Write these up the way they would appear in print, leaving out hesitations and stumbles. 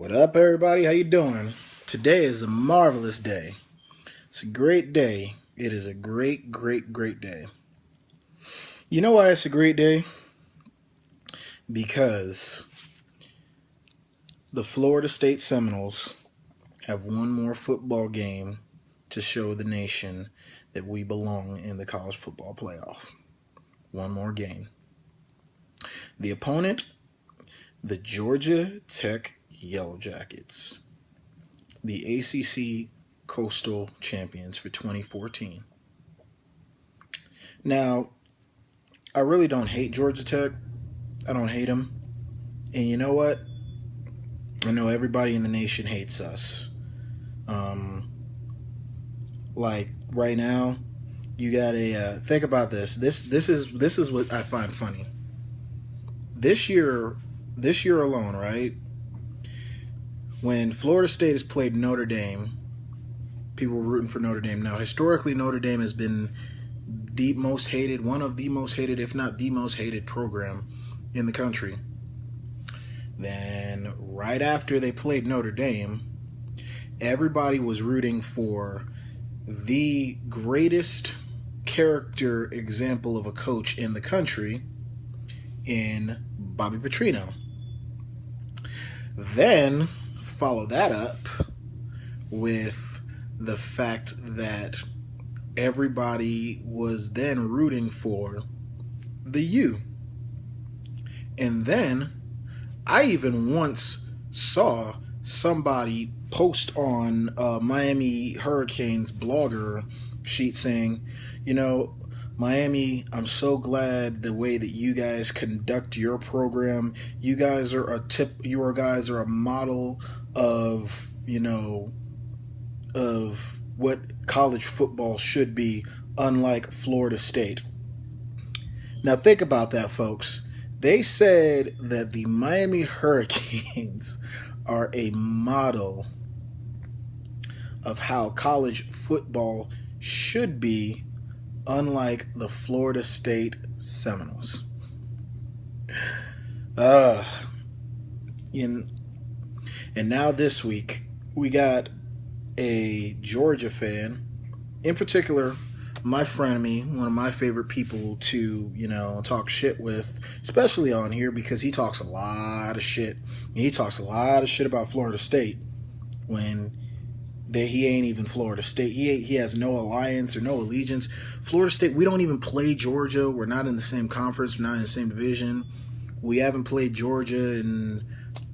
What up, everybody? How you doing? Today is a marvelous day. It's a great day. It is a great, great, great day. You know why it's a great day? Because the Florida State Seminoles have one more football game to show the nation that we belong in the college football playoff. One more game. The opponent, the Georgia Tech Yellow Jackets, the ACC Coastal Champions for 2014. Now, I really don't hate Georgia Tech. I don't hate them. And you know what? I know everybody in the nation hates us. Like right now, you gotta think about this. This is what I find funny. This year alone, right? When Florida State has played Notre Dame, people were rooting for Notre Dame. Now, historically, Notre Dame has been the most hated, one of the most hated, if not the most hated program in the country. Then, right after they played Notre Dame, everybody was rooting for the greatest character example of a coach in the country in Bobby Petrino. Then, follow that up with the fact that everybody was then rooting for the U. And then I even once saw somebody post on Miami Hurricanes blogger sheet saying, you know, Miami, I'm so glad the way that you guys conduct your program. You guys are a model of, of what college football should be, unlike Florida State. Now think about that, folks. They said that the Miami Hurricanes are a model of how college football should be, unlike the Florida State Seminoles. And now this week, we got a Georgia fan, in particular, my frenemy, one of my favorite people to, talk shit with, especially on here because he talks a lot of shit. He talks a lot of shit about Florida State when he ain't even Florida State. He has no alliance or no allegiance. Florida State, we don't even play Georgia. We're not in the same conference. We're not in the same division. We haven't played Georgia in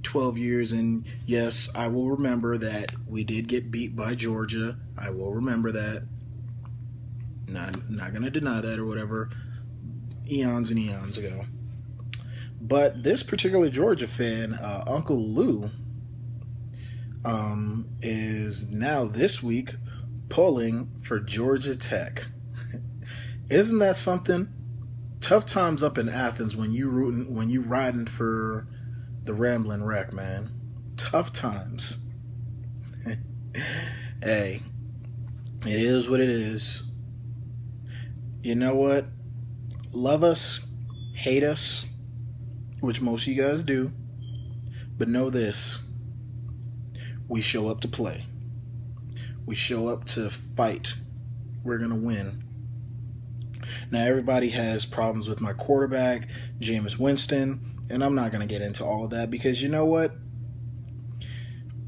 12 years. And yes, I will remember that we did get beat by Georgia. I will remember that. Not going to deny that or whatever. Eons and eons ago. But this particular Georgia fan, Uncle Lou, is now this week pulling for Georgia Tech. Isn't that something? Tough times up in Athens when you riding for the Ramblin' Wreck, man. Tough times. Hey, it is what it is. You know what? Love us, hate us, which most of you guys do, but know this. We show up to play. We show up to fight. We're going to win. Now, everybody has problems with my quarterback, Jameis Winston, and I'm not going to get into all of that because you know what?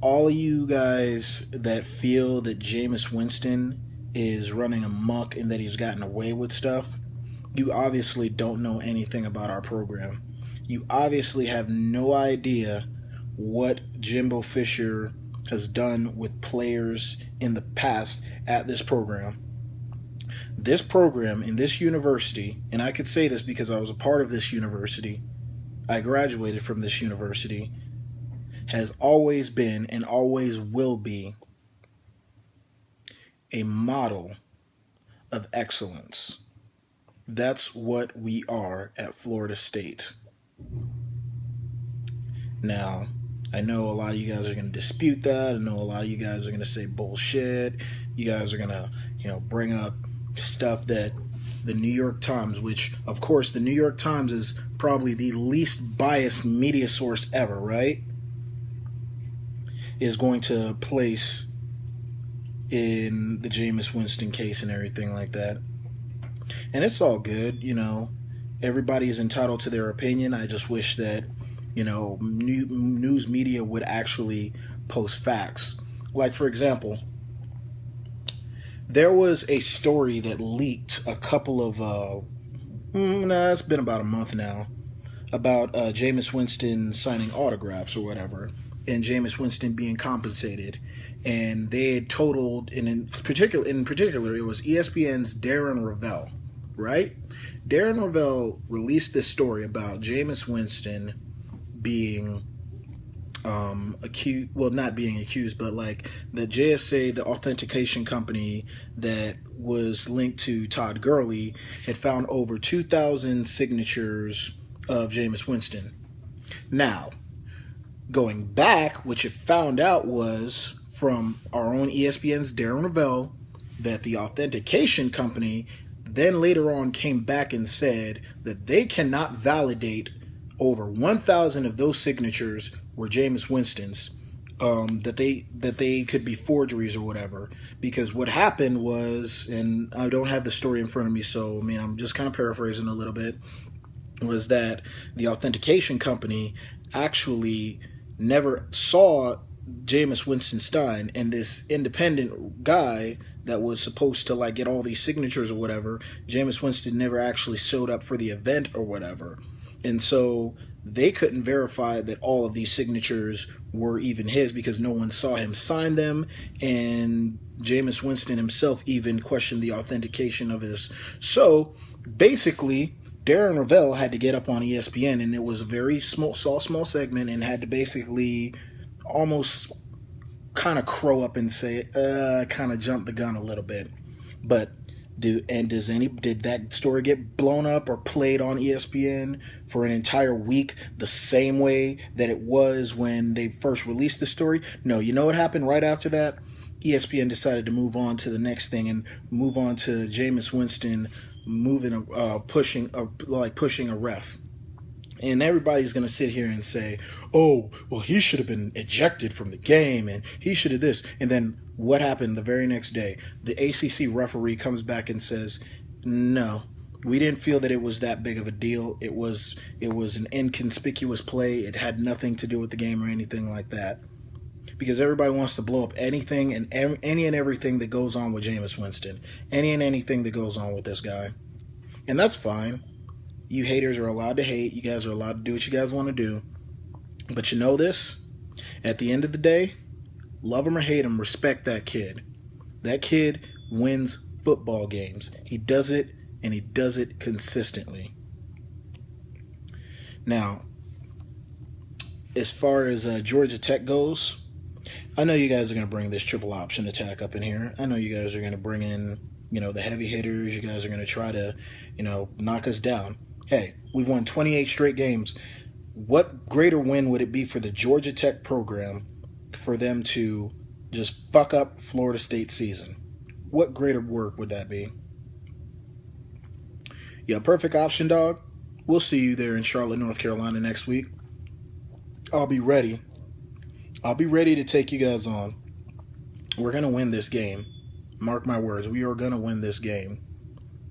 All of you guys that feel that Jameis Winston is running amok and that he's gotten away with stuff, you obviously don't know anything about our program. You obviously have no idea what Jimbo Fisher has done with players in the past at this program. This program in this university, and I could say this because I was a part of this university, I graduated from this university, has always been and always will be a model of excellence. That's what we are at Florida State. Now, I know a lot of you guys are going to dispute that. I know a lot of you guys are going to say bullshit. You guys are going to, bring up stuff that the New York Times, which, of course, the New York Times is probably the least biased media source ever, right? is going to place in the Jameis Winston case and everything like that. And it's all good, you know. Everybody is entitled to their opinion. I just wish that, you know, news media would actually post facts. Like, for example, there was a story that leaked a couple of, it's been about a month now, about Jameis Winston signing autographs or whatever, and Jameis Winston being compensated. And they had totaled, and in particular, it was ESPN's Darren Rovell, right? Darren Rovell released this story about Jameis Winston being accused, well, not being accused, but like the JSA, the authentication company that was linked to Todd Gurley, had found over 2,000 signatures of Jameis Winston. Now, going back, what you found out was from our own ESPN's Darren Rovell that the authentication company then later on came back and said that they cannot validate over 1,000 of those signatures were Jameis Winston's, that they could be forgeries or whatever. Because what happened was, and I don't have the story in front of me, so I mean I'm just kind of paraphrasing a little bit, was that the authentication company actually never saw Jameis Winston Stein, and this independent guy that was supposed to like get all these signatures or whatever, Jameis Winston never actually showed up for the event or whatever. And so they couldn't verify that all of these signatures were even his because no one saw him sign them, and Jameis Winston himself even questioned the authentication of this. So basically, Darren Rovell had to get up on ESPN, and it was a very small segment, and had to basically almost kind of crow up and say, kind of jump the gun a little bit. But did that story get blown up or played on ESPN for an entire week the same way that it was when they first released the story? No. You know what happened right after that? ESPN decided to move on to the next thing and move on to Jameis Winston pushing a ref. And everybody's going to sit here and say, oh, well, he should have been ejected from the game and he should have this. And then what happened the very next day? The ACC referee comes back and says, no, we didn't feel that it was that big of a deal. It was an inconspicuous play. It had nothing to do with the game or anything like that. Because everybody wants to blow up anything and any and everything that goes on with Jameis Winston. Any and anything that goes on with this guy. And that's fine. You haters are allowed to hate. You guys are allowed to do what you guys want to do. But you know this? At the end of the day, love him or hate him, respect that kid. That kid wins football games. He does it, and he does it consistently. Now, as far as Georgia Tech goes, I know you guys are going to bring this triple option attack up in here. I know you guys are going to bring in, the heavy hitters. You guys are going to try to, knock us down. Hey, we've won 28 straight games. What greater win would it be for the Georgia Tech program for them to just fuck up Florida State's season? What greater work would that be? Yeah, perfect option, dog. We'll see you there in Charlotte, North Carolina next week. I'll be ready. I'll be ready to take you guys on. We're going to win this game. Mark my words. We are going to win this game.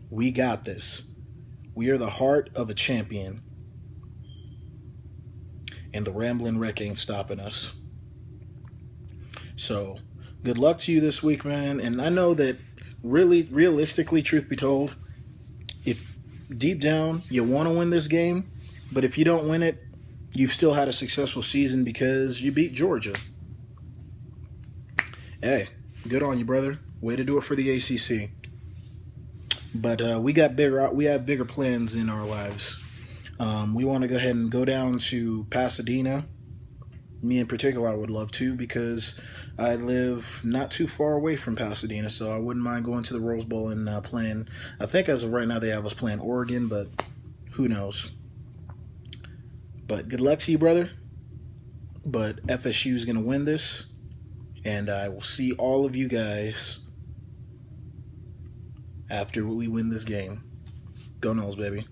We got this. We are the heart of a champion. And the Ramblin' Wreck ain't stopping us. So, good luck to you this week, man. And I know that really, realistically, truth be told, if deep down you want to win this game, but if you don't win it, you've still had a successful season because you beat Georgia. Hey, good on you, brother. Way to do it for the ACC. But we have bigger plans in our lives. We want to go ahead and go down to Pasadena. Me in particular, I would love to because I live not too far away from Pasadena, so I wouldn't mind going to the Rose Bowl and playing. I think as of right now they have us playing Oregon, but who knows. But good luck to you, brother. But FSU is going to win this, and I will see all of you guys after we win this game. Go Noles, baby.